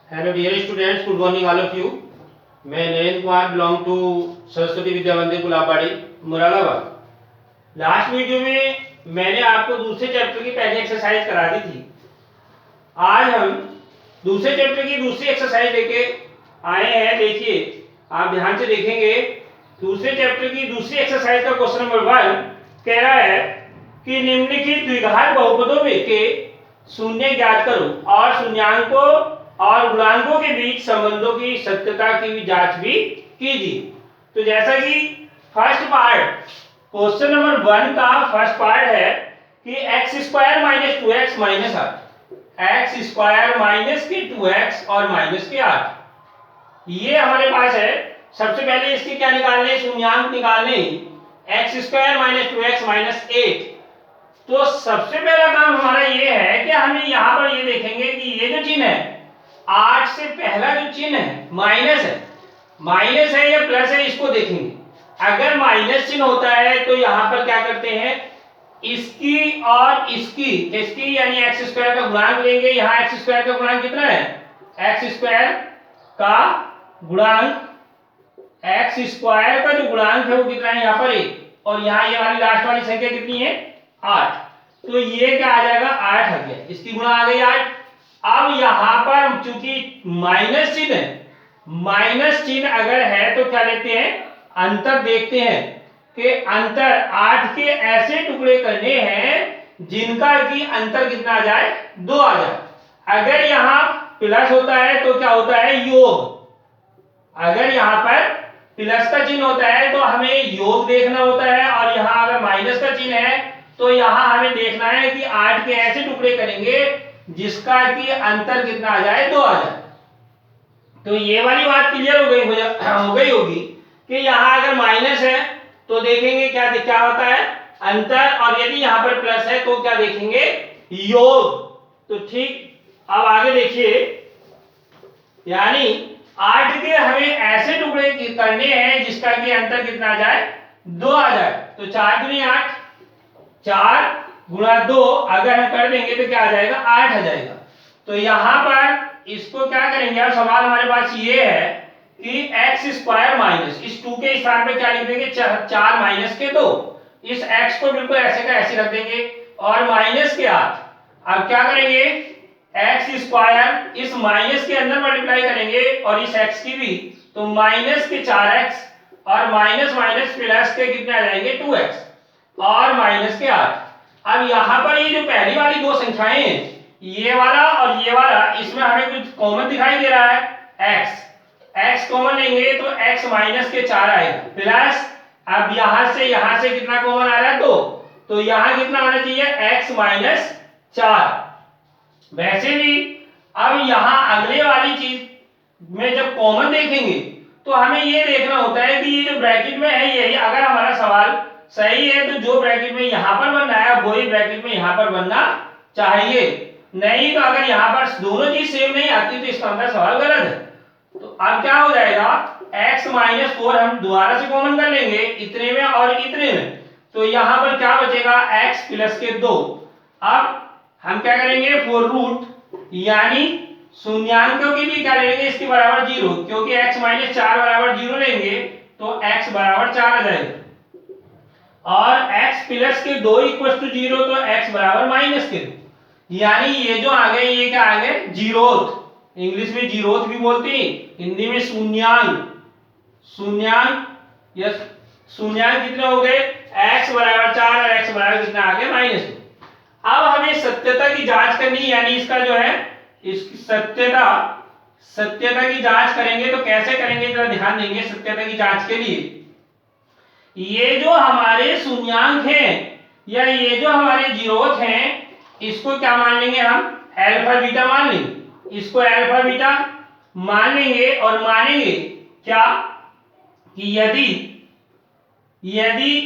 Hello dear students, good morning all of you. मैं Narendra Kumar, belong to Saraswati Vidya Mandir Gulabbari, Moradabad. Last video में मैंने आपको दूसरे चैप्टर की पहली एक्सरसाइज करा दी थी। आज हम दूसरे चैप्टर की दूसरी एक्सरसाइज लेके आए हैं। देखिए, आप ध्यान से देखेंगे। दूसरे चैप्टर की दूसरी एक्सरसाइज का क्वेश्चन नंबर 1 कह रहा है कि निम्नलिखित द्विघात बहुपदों में के शून्य ज्ञात करो और शून्यांकों और गुणांकों के बीच संबंधों की सत्यता की जांच भी कीजिए। तो जैसा कि फर्स्ट पार्ट, क्वेश्चन नंबर 1 का फर्स्ट पार्ट है कि x square minus 2x minus 8, x square minus के 2x और माइनस के 8, ये हमारे पास है। सबसे पहले इसके क्या निकालने, शून्यांक निकालने, x square minus 2x minus 8। तो सबसे पहला काम हमारा ये है कि हमें यहाँ पर ये देखेंगे कि ये जो चिन्ह है 8 से पहला जो चिन्ह है माइनस है या प्लस है, इसको देखेंगे। अगर माइनस चिन्ह होता है तो यहाँ पर क्या करते हैं, इसकी और इसकी यानी एक्स स्क्वायर का गुणांक लेंगे। यहाँ एक्स स्क्वायर का गुणांक कितना है, एक्स स्क्वायर का गुणांक, एक्स स्क्वायर का जो गुणांक है वो कितना है, यहाँ पर 1, और यहाँ ये वाली लास्ट वाली संख्या कितनी है, 8। तो ये क्या आ जाएगा, 8 आ गया, इसकी गुणा आ गई 8। अब यहां पर चूंकि माइनस चिन्ह है, माइनस चिन्ह अगर है तो क्या लेते हैं, अंतर देखते हैं कि अंतर 8 के ऐसे टुकड़े करने हैं जिनका कि अंतर कितना आ जाए, 2 आ जाए। अगर यहां प्लस होता है तो क्या होता है, योग। अगर यहां पर प्लस का चिन्ह होता है तो हमें योग देखना होता है, और यहां अगर माइनस का चिन्ह है तो यहां हमें देखना है कि 8 के ऐसे टुकड़े करेंगे जिसका कि अंतर कितना आ जाए, 2 आ जाए। तो ये वाली बात क्लियर हो गई होगी कि यहां अगर माइनस है तो देखेंगे क्या क्या होता है, अंतर, और यदि यहां पर प्लस है तो क्या देखेंगे, योग। तो ठीक, अब आगे देखिए, यानी 8 के हमें ऐसे टुकड़े करने हैं जिसका कि अंतर कितना आ जाए, 2 आ जाए। तो 4 दूनी 8, 4 गुणा 2 अगर हम कर देंगे तो क्या आ जाएगा, 8 आ जाएगा। तो यहां पर इसको क्या करेंगे, अब सवाल हमारे पास ये है कि एक्स स्क्वायर माइनस, इस 2 के स्थान पे क्या लिख देंगे, 4 माइनस के 2, इस x को बिल्कुल ऐसे का ऐसे रख देंगे, और माइनस के 8। अब क्या करेंगे, एक्स स्क्वायर इस माइनस के अंदर मल्टीप्लाई करेंगे और इस x की भी, तो माइनस के 4x और माइनस माइनस प्लस के कितने आ जाएंगे, 2x और माइनस के 8। अब यहां पर ये जो पहली वाली दो संख्याएं हैं, ये वाला और ये वाला, इसमें हमें कुछ कॉमन दिखाई दे रहा है, x कॉमन लेंगे तो x माइनस के 4 आएगा, प्लस अब यहां से कितना कॉमन आ रहा है, 2, तो यहां कितना आना चाहिए, x माइनस 4। वैसे भी अब यहां अगले वाली चीज में जब कॉमन देखेंगे तो हमें ये देखना होता है कि ये जो ब्रैकेट में है, यही अगर हमारा सवाल सही है तो जो ब्रैकेट में यहां पर बनना है वही ब्रैकेट में यहां पर बनना चाहिए। नहीं तो अगर यहां पर दोनों चीज सेम नहीं आती तो इसका अंदर सवाल गलत है। तो अब क्या हो जाएगा, x माइनस 4 हम दोबारा से कॉमन कर लेंगे इतने में और इतने में, तो यहां पर क्या बचेगा, x प्लस के 2। अब हम क्या करेंगे, 4 रूट यानी शून्यांकों की भी क्या लेंगे, इसके बराबर 0, क्योंकि x माइनस 4 बराबर 0 लेंगे तो x बराबर 4 आ जाएगा, और x प्लस के 2 इक्वल टू 0, तो x बराबर माइनस के 2, यानी ये जो आ गए ये क्या आ गए, जीरोथ। इंग्लिश में जीरोथ भी बोलते हैं, हिंदी में शून्यांक। या शून्यांक कितने हो गए, x बराबर 4 और x बराबर कितना आ गया, -2। अब हमें सत्यता की जांच करनी है, यानी इसका जो है, इसकी सत्यता की जांच करेंगे तो कैसे करेंगे, जरा ध्यान देंगे। सत्यता की जांच के लिए ये जो हमारे शून्यांक हैं या ये जो हमारे जीरोथ हैं, इसको क्या मान लेंगे हम, अल्फा बीटा मान लेंगे। इसको अल्फा बीटा मान लेंगे और मानेंगे क्या, कि यदि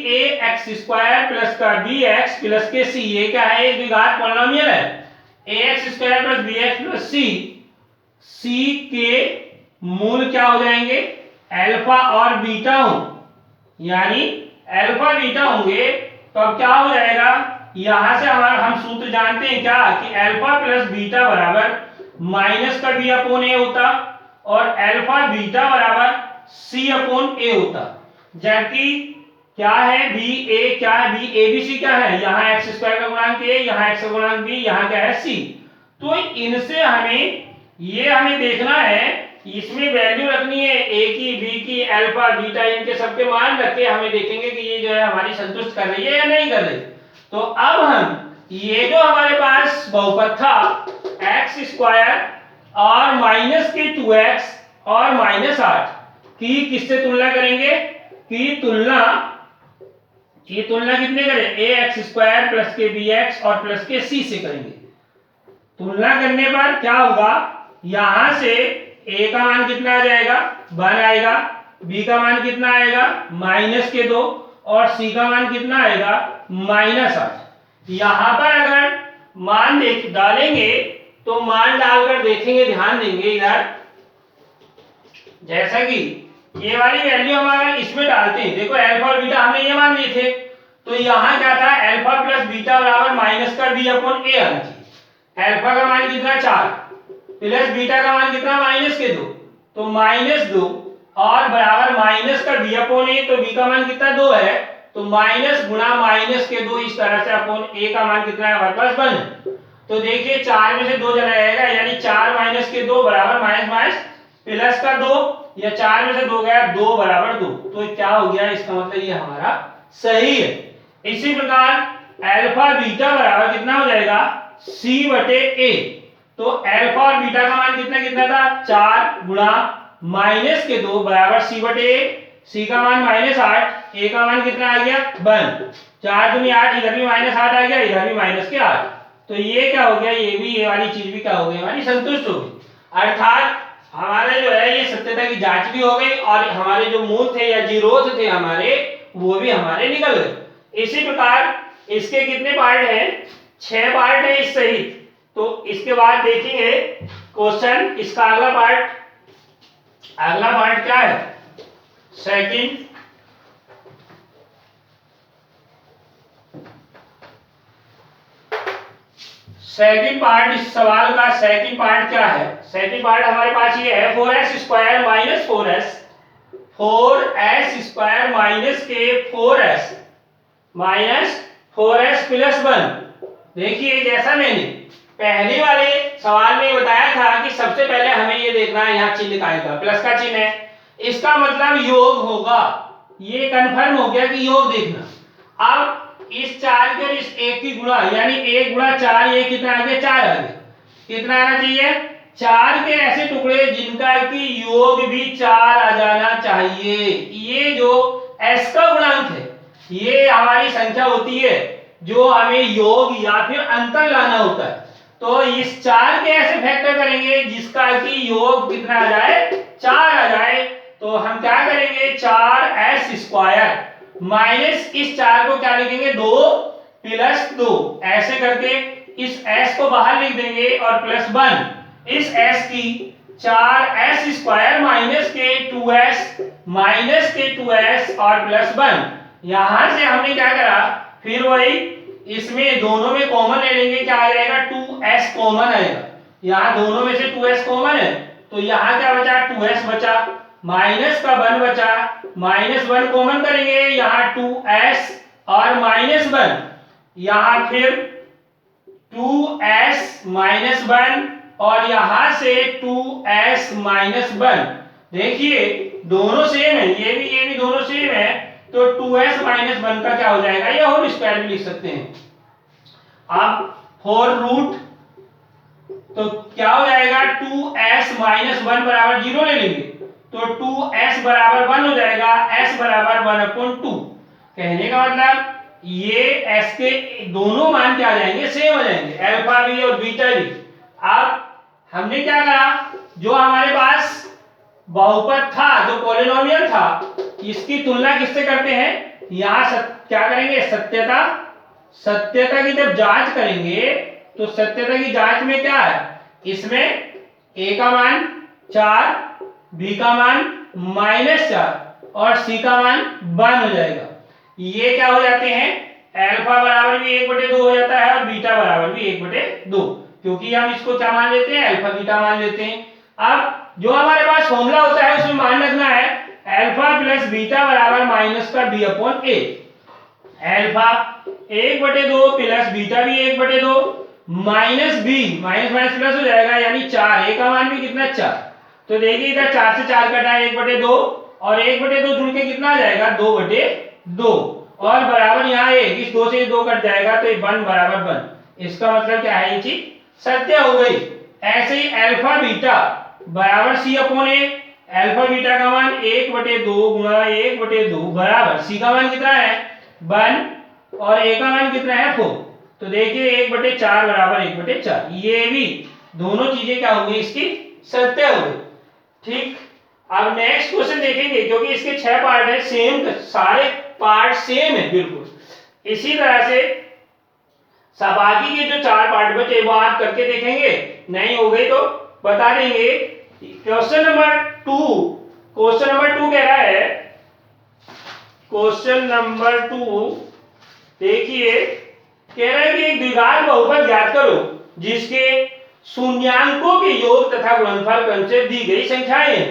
a एक्स स्क्वायर प्लस का बी एक्स प्लस के सी, ये क्या है, एक द्विघात पॉलिनोमियल है, a x square plus b x plus c के मूल क्या हो जाएंगे, अल्फा और बीटा हो, यानी अल्फा बीटा होंगे। तो अब क्या हो जाएगा, यहां से हम सूत्र जानते हैं क्या, कि अल्फा प्लस बीटा बराबर माइनस का बी अपॉन ए होता और अल्फा बीटा बराबर सी अपॉन ए होता। जबकि क्या है बी ए, क्या है बी ए बी सी क्या है, यहाँ एक्स स्क्वायर का गुणांक ए, यहाँ एक्स का गुणांक बी, यहाँ क्या है सी। तो इनसे हमें देखना है, इसमें वैल्यू रखनी है ए की, बी की, अल्फा बीटा, इनके सबके मान रख के हमें देखेंगे कि ये जो है हमारी संतुष्ट कर रही है या नहीं कर रही। तो अब हम ये जो हमारे पास बहुपद था एक्स स्क्वायर और माइनस के 2x और माइनस 8 की किससे तुलना करेंगे, की तुलना कितने करें, ए एक्स स्क्वायर प्लस के बी एक्स और प्लस के सी से करेंगे। तुलना करने पर क्या होगा, यहां से ए का मान कितना आ जाएगा 1 आएगा, बी का मान कितना आएगा -2 और सी का मान कितना आएगा -8। यहां पर अगर मान डालेंगे तो मान डालकर देखेंगे, ध्यान देंगे इधर, जैसा कि ये वाली वैल्यू हम अगर इसमें डालते हैं, देखो अल्फा और बीटा हमने ये मान लिए थे, तो यहाँ क्या था अल्फा प्लस बीटा बराबर माइनस का बी अपॉन ए आना चाहिए। अल्फा का मान कितना 4 प्लस बीटा का मान कितना -2, तो -2 और बराबर माइनस का बी अपॉन ए, तो बी का मान कितना 2 है, तो माइनस गुणा -2 इस तरह से अपॉन ए का मान कितना है हमारे पास 1। तो देखिए 4 में से 2 चला जाएगा, यानी 4 - 2 बराबर माइनस प्लस का 2, या 4 में से 2 गया 2 बराबर 2। तो क्या हो गया, इसका मतलब ये हमारा सही है। इसी प्रकार अल्फा बीटा बराबर कितना हो जाएगा सी बटे ए। तो अल्फा और बीटा का मान कितना था 4 गुणा -2 बराबर सी बटे ए, सी का मान -8, ए का मान कितना आ गया 1, 4 दूनी 8, इधर भी -8 आ गया, इधर भी -8। तो ये क्या हो गया, ये भी, ये वाली चीज भी क्या हो गई हमारी संतुष्ट हो गई। अर्थात हमारे जो है ये सत्यता की जांच भी हो गई और हमारे जो मूल थे या जीरोथ थे हमारे, वो भी हमारे निकल गए। इसी प्रकार इसके कितने पार्ट हैं, 6 पार्ट है इस सहित। तो इसके बाद देखेंगे क्वेश्चन, इसका अगला पार्ट क्या है, सेकंड पार्ट, इस सवाल का सेकंड पार्ट क्या है। सेकंड पार्ट हमारे पास ये है 4s square minus 4s square minus के 4s प्लस 1। देखिए जैसा मैंने पहले वाले सवाल में बताया था कि सबसे पहले हमें ये देखना है, यहाँ चिन्ह का प्लस का चिन्ह है, इसका मतलब योग होगा, ये कंफर्म हो गया कि योग देखना। अब इस 4 के और इस 1 की गुणा, यानी 1 गुणा 4, ये कितना आ गया 4 आ गया। कितना आना चाहिए 4 के ऐसे टुकड़े जिनका कि योग भी 4 आ जाना चाहिए। ये जो s का गुणांक है, ये हमारी संख्या होती है जो हमें योग या फिर अंतर लाना होता है। तो इस 4 के ऐसे फैक्टर करेंगे जिसका कि योग कितना आ जाए 4 आ जाए। तो हम क्या करेंगे 4s स्क्वायर माइनस इस 4 को क्या लिखेंगे 2 प्लस 2, ऐसे करके इस s को बाहर लिख देंगे और प्लस 1 इस s की 4s स्क्वायर माइनस के 2s और प्लस 1। यहां से हमने क्या करा, फिर वही इसमें दोनों में कॉमन ले लेंगे, क्या आ जाएगा 2s कॉमन आएगा। यहाँ दोनों में से 2s कॉमन है, तो यहाँ क्या बचा 2s बचा, माइनस का 1 बचा, -1 कॉमन करेंगे, यहाँ 2s और -1, यहाँ फिर 2s -1 और यहाँ से 2s -1। देखिए दोनों सेम है, ये भी दोनों सेम है, तो 2s -1 का क्या हो जाएगा, ये होल स्क्वायर भी लिख सकते हैं। अब 4 रूट, तो क्या हो जाएगा 2s -1 बराबर 0 ले लेंगे, तो 2s बराबर 1 हो जाएगा, s बराबर 1/2। कहने का मतलब ये s के दोनों मान क्या आ जाएंगे सेम हो जाएंगे, अल्फा भी और बीटा भी। अब हमने क्या करा, जो हमारे पास बहुपद था, जो पॉलिनोमियल था, इसकी तुलना किससे करते हैं, यहाँ क्या करेंगे सत्यता की जब जांच करेंगे, तो सत्यता की जांच में क्या है, इसमें a का मान 4, b का मान -4 और c का मान 1 हो जाएगा। ये क्या हो जाते हैं, अल्फा बराबर भी 1/2 हो जाता है और बीटा बराबर भी 1/2। क्योंकि हम इसको क्या मान लेते हैं, अल्फा बीटा मान लेते हैं। अब जो हमारे पास फॉर्मूला होता है उसमें मान रखना है अल्फा प्लस बीटा बराबर माइनस का b upon a. Alpha 1/2 plus beta भी 1/2 minus b, minus minus plus हो जाएगा यानी 4, ए का मान भी कितना 4। तो देखिए इधर 4 से 4 कटा है 1/2 और 1/2 जुड़ के कितना आ जाएगा 2/2 और बराबर यहाँ एक, इस 2 से 2 कट जाएगा तो 1 बराबर 1। इसका मतलब क्या है, ये चीज सत्य हो गई। ऐसे ही अल्फा बीटा बराबर सी अपॉन ए, अल्फा बीटा का मान 1/2 गुणा 1/2 बराबर सी का मान कितना है 1 और ए का मान कितना है 4। तो देखिए 1/4 बराबर 1/4, ये भी दोनों चीजें क्या होंगी इसकी सत्य हो गई। ठीक, अब नेक्स्ट क्वेश्चन देखेंगे क्योंकि इसके 6 पार्ट है, सेम सारे पार्ट सेम है बिल्कुल। इसी तरह से बाकी के जो 4 पार्ट बचे वो आप करके देखेंगे, नहीं हो गई तो बता देंगे। क्वेश्चन नंबर 2 कह रहा है, क्वेश्चन नंबर 2 देखिए कह रहा है कि एक द्विघात बहुपद ज्ञात करो जिसके शून्यांकों के योग तथा गुणनफल क्रम से दी गई संख्याएं हैं।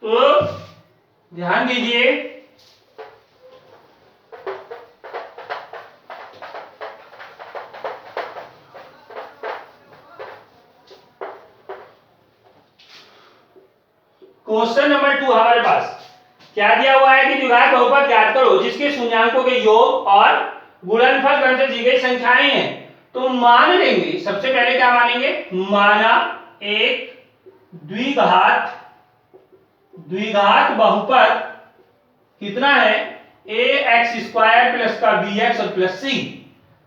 तो ध्यान दीजिए, क्वेश्चन नंबर 2 हमारे पास क्या दिया हुआ है कि द्विघात बहुपद ज्ञात करो जिसके शून्यांकों के योग और गुणनफल क्रम से दी गई संख्याएं हैं। तो मान लेंगे, सबसे पहले क्या मानेंगे, माना एक द्विघात बहुपद कितना है ax² प्लस का bx और प्लस c,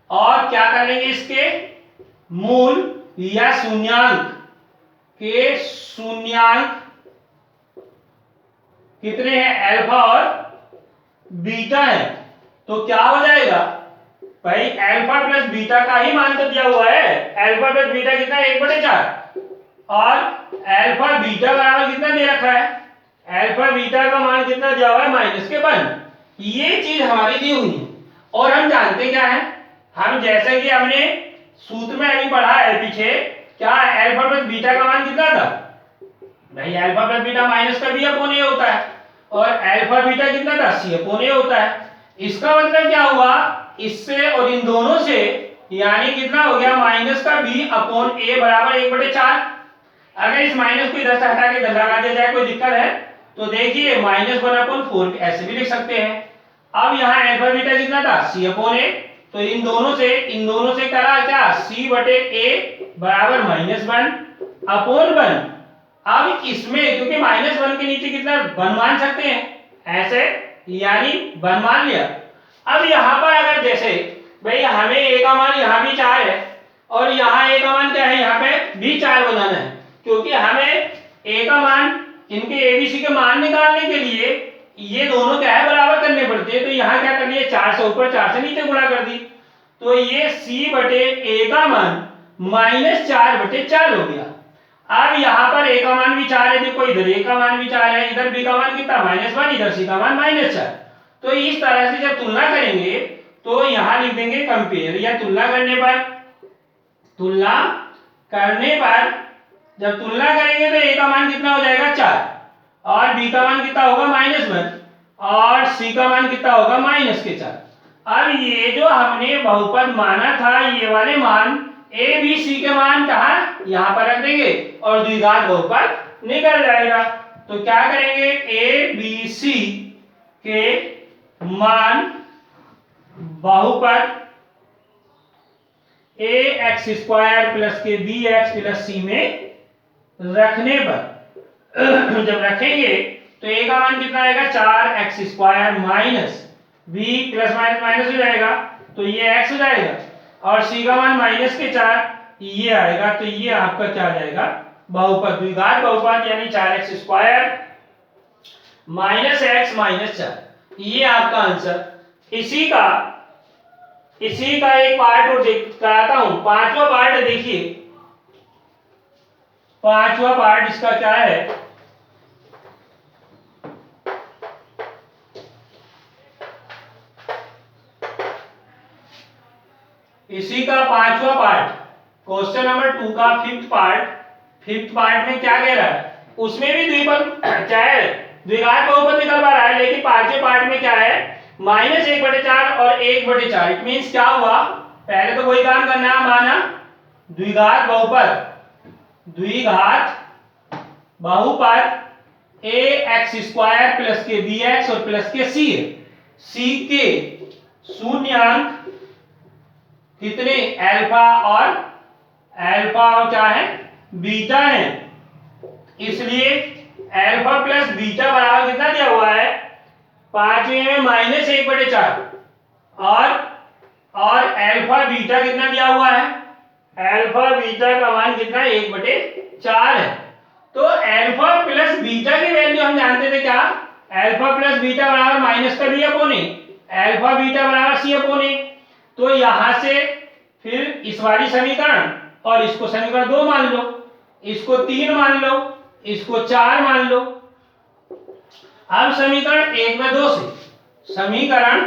और क्या करेंगे इसके मूल या शून्यांक कितने हैं अल्फा और बीटा है। तो क्या हो जाएगा भाई, अल्फा प्लस बीटा का ही मान तो दिया हुआ है, अल्फा प्लस बीटा कितना है 1/4 और अल्फा बीटा बराबर कितना दे रखा है, अल्फा बीटा का मान कितना दिया हुआ है -1। ये चीज हमारी दी हुई है और हम जानते क्या है, हम जैसे कि हमने सूत्र में अभी पढ़ा है पीछे, क्या अल्फा प्लस बीटा का मान कितना था भाई, अल्फा प्लस बीटा माइनस का बी अपॉन ए होता है और अल्फा बीटा कितना था सी अपॉन ए होता है। इसका मतलब क्या हुआ, इससे और इन दोनों से यानी कितना हो गया माइनस का बी अपॉन ए बराबर 1/4। अगर इस माइनस को इधर से हटा के इधर लगा दिया जाए कोई दिक्कत है तो देखिए -1/4 ऐसे भी लिख सकते हैं। अब यहाँ अल्फा बीटा कितना था सी अपॉन ए, तो इन दोनों से करा क्या c/a बराबर -1 अपॉन 1। अब इसमें क्योंकि -1 के नीचे कितना 1 मान सकते हैं ऐसे, यानी 1 मान लिया। अब यहाँ पर अगर जैसे भाई हमें a का मान यहाँ भी 4 है और यहाँ a का मान क्या है, यहाँ पे भी 4 बनाना है, क्योंकि हमें a का मान इनके abc के मान निकालने के लिए ये दोनों क्या है बराबर करने पड़ते हैं। तो यहाँ क्या कर लिए 4 से ऊपर 4 से नीचे गुणा कर दी, तो ये c/a का मान -4/4 हो गया। अब यहाँ पर a का मान भी 4 है, देखो इधर a का मान भी 4 है, इधर b का मान कितना -1, इधर c का मान -4। तो इस तरह से जब तुलना करेंगे तो यहाँ लिख देंगे कंपेयर, या तुलना करने पर जब तुलना करेंगे तो a का मान कितना हो जाएगा 4 और b का मान कितना होगा -1 और c का मान कितना होगा -4। अब ये जो हमने बहुपद माना था ये वाले मान a b c के मान कहाँ यहाँ पर रख देंगे और द्विघात बहुपद निकल जाएगा। तो क्या करेंगे a b c के मान बहुपद ax² प्लस के bx प्लस c में रखने पर जब रखेंगे तो a का मान कितना आएगा 4x² minus b plus minus minus हो जाएगा तो ये x हो जाएगा और c का मान -4 ये आएगा। तो ये आपका क्या आ जाएगा बहुपद, द्विघात बहुपद यानी 4x² -x -4, ये आपका आंसर। इसी का एक पार्ट और कराता हूं, 5वां पार्ट देखिए, 5वां पार्ट इसका क्या है, इसी का 5वां पार्ट क्वेश्चन नंबर 2 का फिफ्थ पार्ट में क्या कह रहा है, उसमें भी द्विपद चाहे द्विघात बहुपद निकल पा रहा है, लेकिन पांचवें पार्ट में क्या है, -1/4 और 1/4। इट मींस क्या हुआ, पहले तो वही काम करना है, माना द्विघात बहुपद ax² प्लस के bx और प्लस के c के शून्यांक कितने, अल्फा और क्या है, बीटा है। इसलिए अल्फा प्लस बीटा बराबर कितना दिया हुआ है, पांचवें में -1/4 और अल्फा बीटा कितना दिया हुआ है, अल्फा बीटा का मान कितना, 1/4 है। तो अल्फा प्लस बीटा की वैल्यू हम जानते थे क्या, अल्फा प्लस बीटा बराबर माइनस का b upon a, alpha beta बराबर c अपॉन a। तो यहां से फिर इस वाली समीकरण और इसको समीकरण 2 मान लो, इसको 3 मान लो, इसको 4 मान लो। अब समीकरण 1/2 से, समीकरण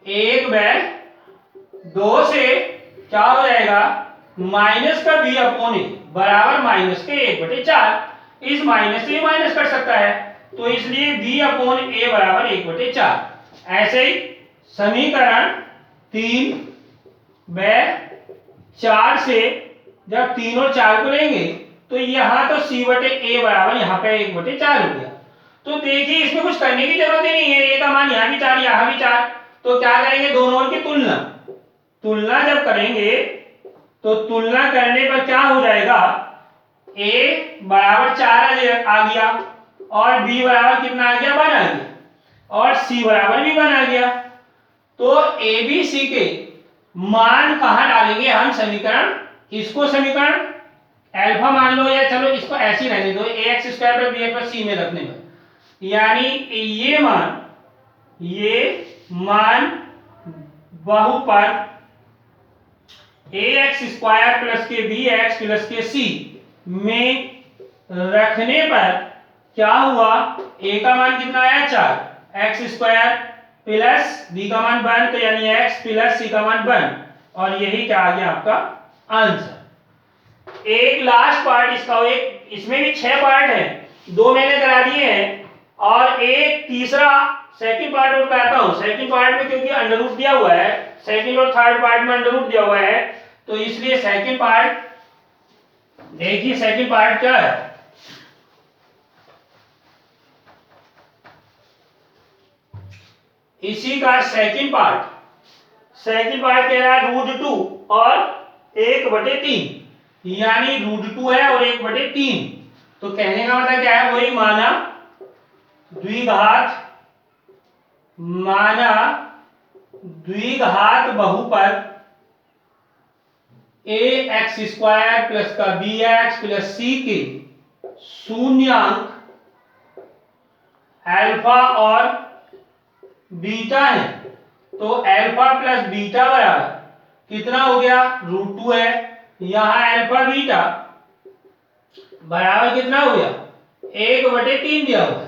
1/2 से क्या हो जाएगा, माइनस का b अपॉन a बराबर माइनस के 1/4। इस माइनस से माइनस कर सकता है, तो इसलिए b अपॉन a बराबर 1/4। ऐसे ही समीकरण 3/4 से जब 3 और 4 को लेंगे तो यहाँ तो c/a बराबर यहाँ पे 1/4 हो गया। तो देखिए इसमें कुछ करने की जरूरत ही नहीं है, a का मान यहाँ भी 4 यहाँ भी 4। तो क्या करेंगे, दोनों की तुलना जब करेंगे तो तुलना करने पर क्या हो जाएगा, a बराबर 4 आ गया और b बराबर कितना आ गया, 1 आ गया और c बराबर भी 1 आ गया। तो a b c के मान कहां डालेंगे हम, समीकरण, इसको समीकरण अल्फा मान लो, या चलो इसको ऐसे ही रहने दो, ax² + bx + c में रखने पर, यानी ये मान बहुपद ax² प्लस के bx प्लस के c में रखने पर क्या हुआ, a का मान कितना आया, 4, x² प्लस b का मान 1, तो यानी x प्लस c का मान 1, और यही क्या आ गया आपका आंसर। एक लास्ट पार्ट इसका, एक इसमें भी 6 पार्ट है, 2 मैंने करा दिए हैं और एक तीसरा सेकंड पार्ट और कराता हूं। सेकंड पार्ट में क्योंकि अंडर रूट दिया हुआ है, सेकंड और थर्ड पार्ट में अंडर रूट दिया हुआ है, तो इसलिए सेकंड पार्ट देखिए, सेकंड पार्ट क्या है, इसी का सेकंड पार्ट कह रहा है √2 और 1/3, यानी √2 है और 1/3। तो कहने का मतलब क्या है, वही माना द्विघात बहुपद ax² प्लस का bx प्लस c के शून्यांक अल्फा और बीटा है। तो अल्फा प्लस बीटा बराबर कितना हो गया, √2 है, यहां अल्फा बीटा बराबर कितना हो गया, 1/3 दिया हुआ है।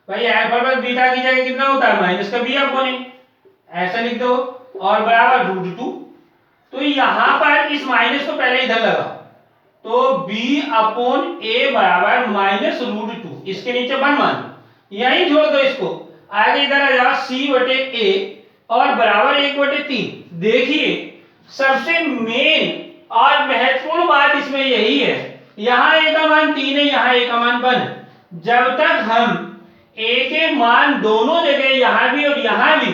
भाई अल्फा प्लस बीटा की जगह कितना होता है, माइनस का b अपॉन a, ऐसा लिख दो, और बराबर √2। तो यहां पर इस माइनस को पहले इधर लगा, तो b अपॉन a बराबर -√2, इसके नीचे 1 मान लो, यहीं छोड़ दो इसको, आगे इधर आ जाओ, c/a और बराबर 1/3। देखिए सबसे मेन और महत्वपूर्ण बात इसमें यही है, यहां a का मान 3 है, यहां a का मान 1 है। जब तक हम a के मान दोनों जगह यहां भी और यहां भी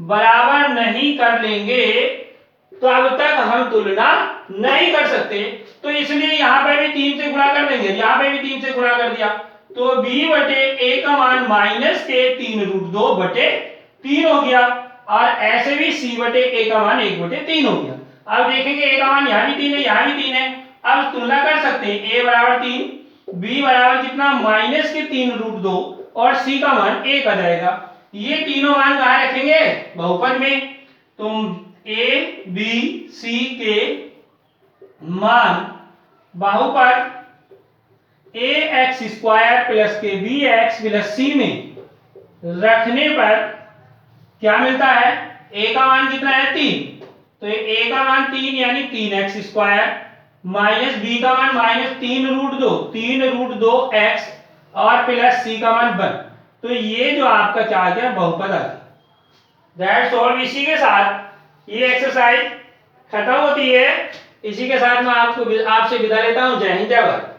बराबर नहीं कर लेंगे तब तक हम तुलना नहीं कर सकते। तो इसलिए यहां पे भी 3 से गुणा कर देंगे, यहां पे भी 3 से गुणा कर दिया, तो b/a का मान -3√2/3 हो गया, और ऐसे भी c/a का मान 1/3 हो गया। अब देखेंगे a का मान यहां भी 3 है, यहां भी 3 है, अब तुलना कर सकते हैं, a बराबर 3, b बराबर कितना -3√2 और c का मान 1 आ जाएगा। ये तीनों मान कहां रखेंगे, बहुपद में। तुम a b c के मान बहुपद ax² प्लस के bx प्लस c में रखने पर क्या मिलता है, a का मान कितना है, 3, तो a का मान 3 यानी 3x² माइनस बी का मान माइनस 3√2 एक्स और प्लस सी का मान 1। तो ये जो आपका क्या आ गया, बहुपद आ गया। That's all. इसी के साथ ये एक्सरसाइज खत्म होती है। इसी के साथ मैं आपसे विदा लेता हूं। जय हिंद, जय भारत।